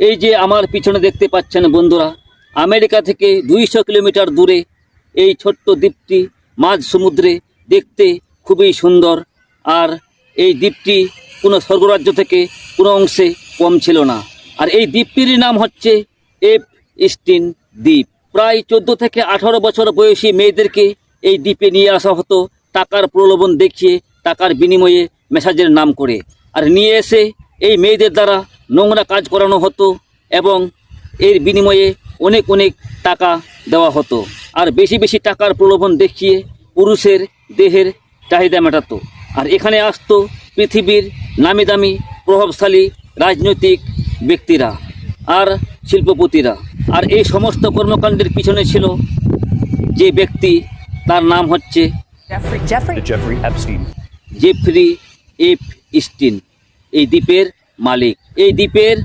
এই যে আমার পিছনে দেখতে পাচ্ছেন বন্ধুরা, আমেরিকা থেকে 200 কিলোমিটার দূরে এই ছোট্ট দ্বীপটি মাঝ সমুদ্রে, দেখতে খুবই সুন্দর। আর এই দ্বীপটি কোনো স্বর্গরাজ্য থেকে কোনো অংশে কম ছিল না। আর এই দ্বীপটির নাম হচ্ছে এফ স্টিন দ্বীপ। প্রায় 14 থেকে 18 বছর বয়সী মেয়েদেরকে এই দ্বীপে নিয়ে আসা হতো টাকার প্রলোভন দেখিয়ে, টাকার বিনিময়ে মেসাজের নাম করে। আর নিয়ে এসে এই মেয়েদের দ্বারা নোংরা কাজ করানো হতো এবং এর বিনিময়ে অনেক অনেক টাকা দেওয়া হতো। আর বেশি বেশি টাকার প্রলোভন দেখিয়ে পুরুষের দেহের চাহিদা মেটাতো। আর এখানে আসতো পৃথিবীর নামি দামি প্রভাবশালী রাজনৈতিক ব্যক্তিরা আর শিল্পপতিরা। আর এই সমস্ত কর্মকাণ্ডের পিছনে ছিল যে ব্যক্তি, তার নাম হচ্ছে Jeffrey Epstein. জেফ্রি এফ স্টিন, এই দ্বীপের মালিক। এই দ্বীপের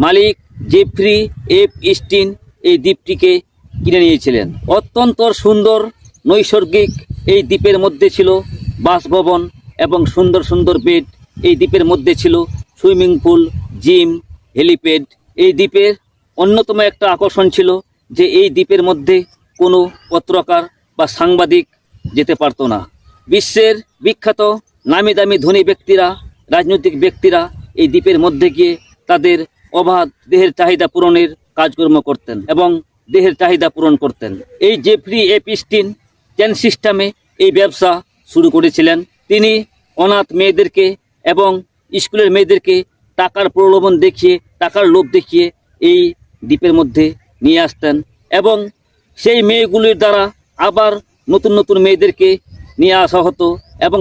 মালিক জেফ্রি এফ স্টিন এই দ্বীপটিকে কিনে নিয়েছিলেন। অত্যন্ত সুন্দর নৈসর্গিক এই দ্বীপের মধ্যে ছিল বাসভবন এবং সুন্দর সুন্দর বেড। এই দ্বীপের মধ্যে ছিল সুইমিং পুল, জিম, হেলিপ্যাড। এই দ্বীপের অন্যতম একটা আকর্ষণ ছিল যে এই দ্বীপের মধ্যে কোনো পত্রকার বা সাংবাদিক যেতে পারতো না। বিশ্বের বিখ্যাত নামি দামি ধনী ব্যক্তিরা, রাজনৈতিক ব্যক্তিরা এই দ্বীপের মধ্যে গিয়ে তাদের অবাধ দেহের চাহিদা পূরণের কাজকর্ম করতেন এবং দেহের চাহিদা পূরণ করতেন। এই জেফ্রি এফ স্টিন চেন সিস্টেমে এই ব্যবসা শুরু করেছিলেন। তিনি অনাথ মেয়েদেরকে এবং স্কুলের মেয়েদেরকে টাকার প্রলোভন দেখিয়ে, টাকার লোভ দেখিয়ে এই দ্বীপের মধ্যে নিয়ে আসতেন এবং সেই মেয়েগুলির দ্বারা আবার নতুন নতুন মেয়েদেরকে নিয়ে আসা হতো। এবং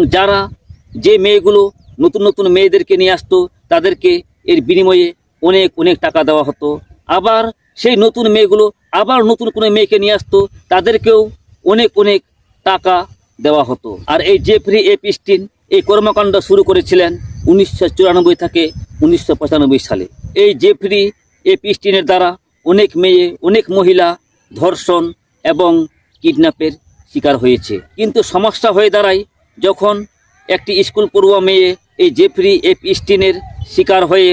যে মেয়েগুলো নতুন নতুন মেয়েদেরকে নিয়ে আসতো তাদেরকে এর বিনিময়ে অনেক অনেক টাকা দেওয়া হতো। আবার সেই নতুন মেয়েগুলো আবার নতুন কোনো মেয়েকে নিয়ে আসতো, তাদেরকেও অনেক অনেক টাকা দেওয়া হতো। আর এই জেফ্রি এফ স্টিন এই কর্মকাণ্ড শুরু করেছিলেন 1994 থেকে 1995 সালে। এই জেফ্রি এফ স্টিনের দ্বারা অনেক মেয়ে, অনেক মহিলা ধর্ষণ এবং কিডন্যাপের শিকার হয়েছে। কিন্তু সমস্যা হয়ে দাঁড়ায় যখন একটি স্কুল পড়ুয়া মেয়ে এই জেফ্রি এফ স্টিনের শিকার হয়ে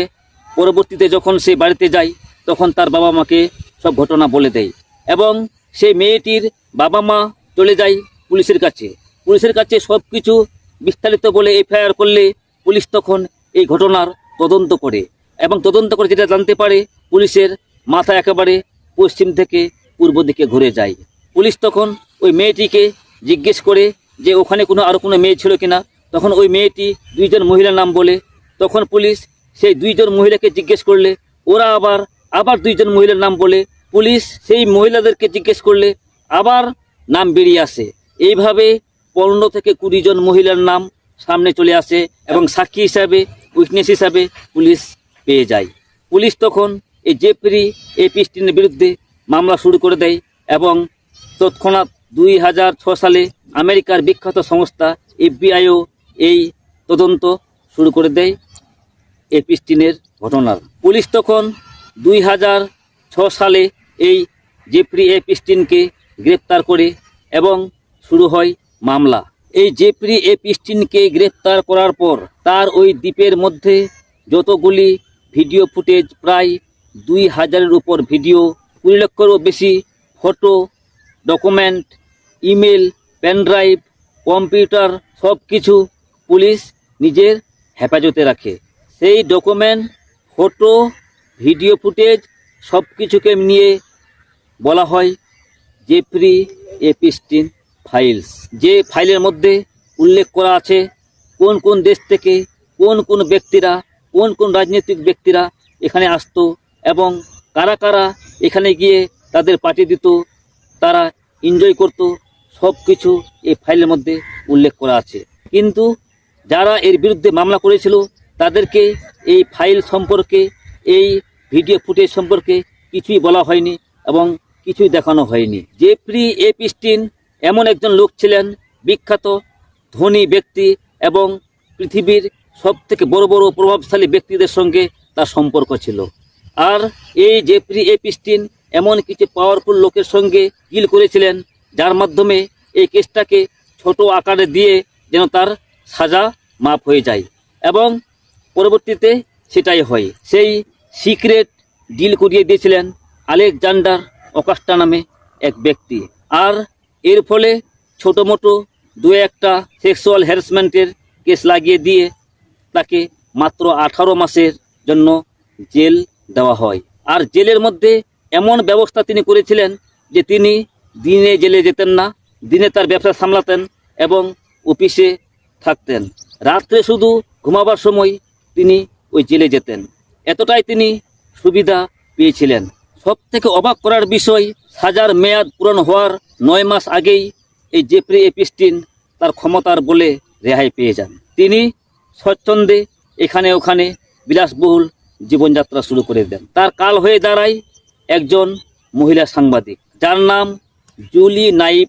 পরবর্তীতে যখন সে বাড়িতে যায়, তখন তার বাবা মাকে সব ঘটনা বলে দেয় এবং সেই মেয়েটির বাবা মা চলে যায় পুলিশের কাছে। পুলিশের কাছে সব কিছু বিস্তারিত বলে এফআইআর করলে পুলিশ তখন এই ঘটনার তদন্ত করে এবং তদন্ত করে যেটা জানতে পারে, পুলিশের মাথা একেবারে পশ্চিম থেকে পূর্ব দিকে ঘুরে যায়। পুলিশ তখন ওই মেয়েটিকে জিজ্ঞেস করে যে ওখানে আরও কোনো মেয়ে ছিল কিনা। তখন ওই মেয়েটি 2 জন মহিলার নাম বলে। তখন পুলিশ সেই 2 জন মহিলাকে জিজ্ঞেস করলে ওরা আবার 2 জন মহিলার নাম বলে। পুলিশ সেই মহিলাদেরকে জিজ্ঞেস করলে আবার নাম বেরিয়ে আসে। এইভাবে 15 থেকে 20 জন মহিলার নাম সামনে চলে আসে এবং সাক্ষী হিসাবে, উইটনেস হিসাবে পুলিশ পেয়ে যায়। পুলিশ তখন এই জেফ্রি এফ স্টিনের বিরুদ্ধে মামলা শুরু করে দেয় এবং তৎক্ষণাৎ 2006 সালে আমেরিকার বিখ্যাত সংস্থা এফবিআইও এই তদন্ত শুরু করে দেয় এফ স্টিনের ঘটনার। পুলিশ তখন 2006 সালে এই জেফ্রি এফ স্টিনকে গ্রেপ্তার করে এবং শুরু হয় মামলা। এই জেফ্রি এফ স্টিনকে গ্রেপ্তার করার পর তার ওই দ্বীপের মধ্যে যতগুলি ভিডিও ফুটেজ, প্রায় 2000-এর উপর ভিডিও, 20 লক্ষেরও বেশি photo, document, email, pen drive, computer, সব কিছু পুলিশ নিজের হেফাজতে রাখে। সেই ডকুমেন্ট, ফটো, ভিডিও ফুটেজ সব কিছুকে নিয়ে বলা হয় জেফ্রি এফ স্টিন ফাইলস। যে ফাইলের মধ্যে উল্লেখ করা আছে কোন কোন দেশ থেকে কোন কোন ব্যক্তিরা, কোন কোন রাজনৈতিক ব্যক্তিরা এখানে আসতো এবং কারা কারা এখানে গিয়ে তাদের পার্টি দিত, তারা এনজয় করত, সব কিছু এই ফাইলের মধ্যে উল্লেখ করা আছে। কিন্তু যারা এর বিরুদ্ধে মামলা করেছিল তাদেরকে এই ফাইল সম্পর্কে, এই ভিডিও ফুটেজ সম্পর্কে কিছুই বলা হয়নি এবং কিছুই দেখানো হয়নি। জেফ্রি এফ স্টিন এমন একজন লোক ছিলেন, বিখ্যাত ধনী ব্যক্তি এবং পৃথিবীর সবথেকে বড় বড় প্রভাবশালী ব্যক্তিদের সঙ্গে তার সম্পর্ক ছিল। আর এই জেফ্রি এফ স্টিন এমন কিছু পাওয়ারফুল লোকের সঙ্গে ডিল করেছিলেন যার মাধ্যমে এই কেসটাকে ছোট আকারে দিয়ে যেন তার সাজা মাফ হয়ে যায় এবং পরবর্তীতে সেটাই হয়। সেই সিক্রেট ডিল করিয়ে দিয়েছিলেন আলেকজান্ডার অকাস্টা নামে এক ব্যক্তি। আর এর ফলে ছোটো মোটো দু একটা সেক্সুয়াল হ্যারাসমেন্টের কেস লাগিয়ে দিয়ে তাকে মাত্র 18 মাসের জন্য জেল দেওয়া হয়। আর জেলের মধ্যে এমন ব্যবস্থা তিনি করেছিলেন যে তিনি দিনে জেলে যেতেন না, দিনে তার ব্যবসা সামলাতেন এবং অফিসে থাকতেন। রাত্রে শুধু ঘুমাবার সময় তিনি ওই জেলে যেতেন। এতটাই তিনি সুবিধা পেয়েছিলেন। সব থেকে অবাক করার বিষয়, সাজার মেয়াদ পূরণ হওয়ার 9 মাস আগেই এই জেফ্রি এপস্টিন তার ক্ষমতার বলে রেহাই পেয়ে যান। তিনি স্বচ্ছন্দে এখানে ওখানে বিলাসবহুল জীবনযাত্রা শুরু করে দেন। তার কাল হয়ে দাঁড়ায় একজন মহিলা সাংবাদিক, যার নাম জুলি নাইভ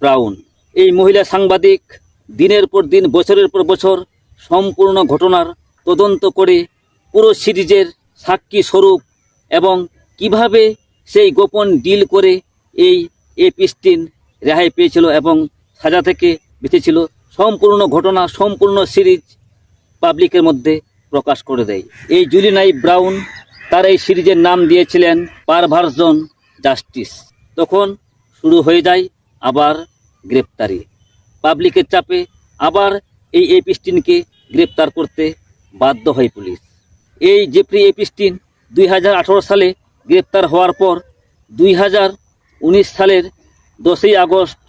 ব্রাউন। এই মহিলা সাংবাদিক দিনের পর দিন, বছরের পর বছর সম্পূর্ণ ঘটনার তদন্ত করে পুরো সিরিজের সাক্ষী স্বরূপ এবং কিভাবে সেই গোপন ডিল করে এই এপস্টিন রেহাই পেয়েছিল এবং সাজা থেকে বেঁচেছিল, সম্পূর্ণ ঘটনা, সম্পূর্ণ সিরিজ পাবলিকের মধ্যে প্রকাশ করে দেয়। এই জুলি নাইভ ব্রাউন তার এই সিরিজের নাম দিয়েছিলেন পারভার্সন জাস্টিস। তখন শুরু হয়ে যায় আবার গ্রেপ্তারি। পাবলিকের চাপে আবার এই এপস্টিনকে গ্রেপ্তার করতে বাধ্য হয় পুলিশ। এই জেফ্রি এপস্টিন 2018 সালে গ্রেপ্তার হওয়ার পর 2019 সালের 10ই আগস্ট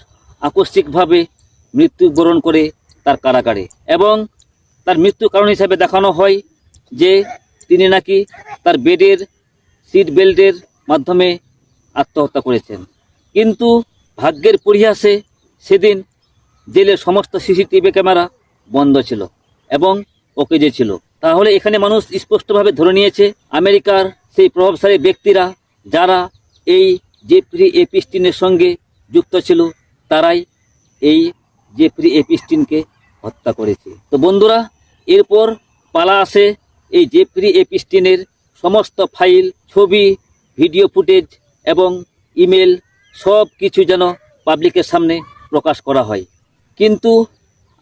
আকস্মিকভাবে মৃত্যুবরণ করে তার কারাগারে। এবং তার মৃত্যুর কারণ হিসাবে দেখানো হয় যে তিনি নাকি তার বেডের সিট বেল্টের মাধ্যমে আত্মহত্যা করেছেন। কিন্তু ভাগ্যের পরিহাসে সেদিন জেলের সমস্ত সিসিটিভি ক্যামেরা বন্ধ ছিল এবং অকেজে ছিল। তাহলে এখানে মানুষ স্পষ্টভাবে ধরে নিয়েছে আমেরিকার সেই প্রভাবশালী ব্যক্তিরা যারা এই জেফ্রি এপস্টিনের সঙ্গে যুক্ত ছিল, তারাই এই জেফ্রি এপস্টিনকে হত্যা করেছে। তো বন্ধুরা, এরপর পালা আসে এই জেফ্রি এপস্টিনের সমস্ত ফাইল, ছবি, ভিডিও ফুটেজ এবং ইমেল সব কিছু যেন পাবলিকের সামনে প্রকাশ করা হয়। কিন্তু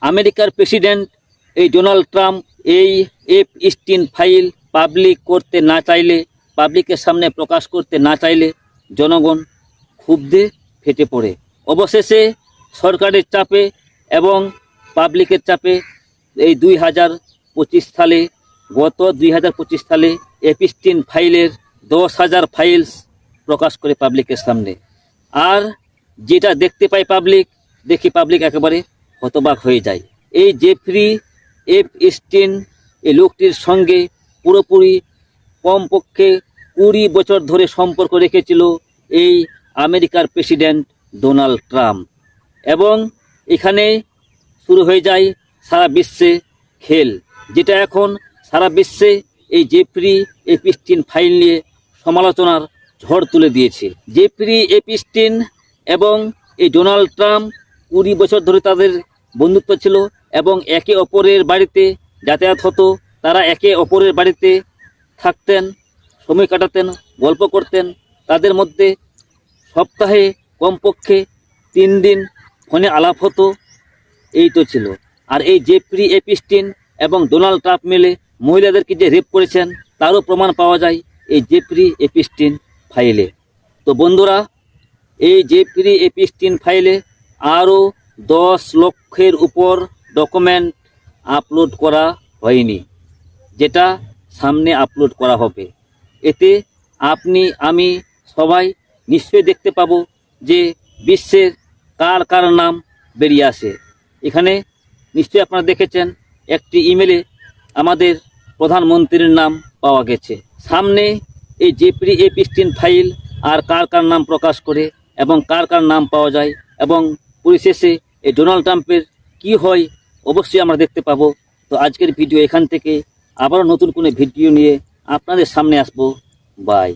আমেরিকার প্রেসিডেন্ট এই ডোনাল্ড ট্রাম্প এই এপস্টিন ফাইল পাবলিক করতে না চাইলে, পাবলিকের সামনে প্রকাশ করতে না চাইলে জনগণ ক্ষুব্ধে ফেটে পড়ে। অবশেষে সরকারের চাপে এবং পাবলিকের চাপে এই 2025 সালে, গত 2025 সালে এপস্টিন ফাইলের 10,000 ফাইলস প্রকাশ করে পাবলিকের সামনে। আর যেটা দেখতে পায় পাবলিক, দেখি পাবলিক একেবারে হতবাক হয়ে যায়। এই জেফ্রি এপস্টিন এই লোকটির সঙ্গে পুরোপুরি কমপক্ষে 20 বছর ধরে সম্পর্ক রেখেছিল এই আমেরিকার প্রেসিডেন্ট ডোনাল্ড ট্রাম্প। এবং এখানে শুরু হয়ে যায় সারা বিশ্বে খেল, যেটা এখন সারা বিশ্বে এই জেফ্রি এপস্টিন ফাইল নিয়ে সমালোচনার ঝড় তুলে দিয়েছে। জেফ্রি এপস্টিন এবং এই ডোনাল্ড ট্রাম্প 20 বছর ধরে তাদের বন্ধুত্ব ছিল এবং একে অপরের বাড়িতে যাতায়াত হতো। তারা একে অপরের বাড়িতে থাকতেন, সময় কাটাতেন, গল্প করতেন। তাদের মধ্যে সপ্তাহে কমপক্ষে 3 দিন ফোনে আলাপ হতো। এই তো ছিল। আর এই জেফ্রি এপস্টিন এবং ডোনাল্ড ট্রাম্প মিলে মহিলাদেরকে যে রেপ করেছেন তারও প্রমাণ পাওয়া যায় এই জেফ্রি এপস্টিন ফাইলে। তো বন্ধুরা, এই জেফ্রি এপস্টিন ফাইলে আরও 10 লক্ষের উপর ডকুমেন্ট আপলোড করা হয়নি, যেটা সামনে আপলোড করা হবে। এতে আপনি, আমি সবাই নিশ্চয়ই দেখতে পাবো যে বিশ্বের কার কার নাম বেরিয়ে আসে। এখানে নিশ্চয়ই আপনারা দেখেছেন একটি ইমেলে আমাদের প্রধানমন্ত্রীর নাম পাওয়া গেছে। সামনে এই জেফ্রি এপস্টিন ফাইল আর কার কার নাম প্রকাশ করে এবং কার কার নাম পাওয়া যায় এবং পরিশেষে এই ডোনাল্ড ট্রাম্পের কি হয় অবশ্যই আমরা দেখতে পাবো। তো আজকের ভিডিও এখান থেকে, আবারও নতুন কোনো ভিডিও নিয়ে আপনাদের সামনে আসবো। বাই।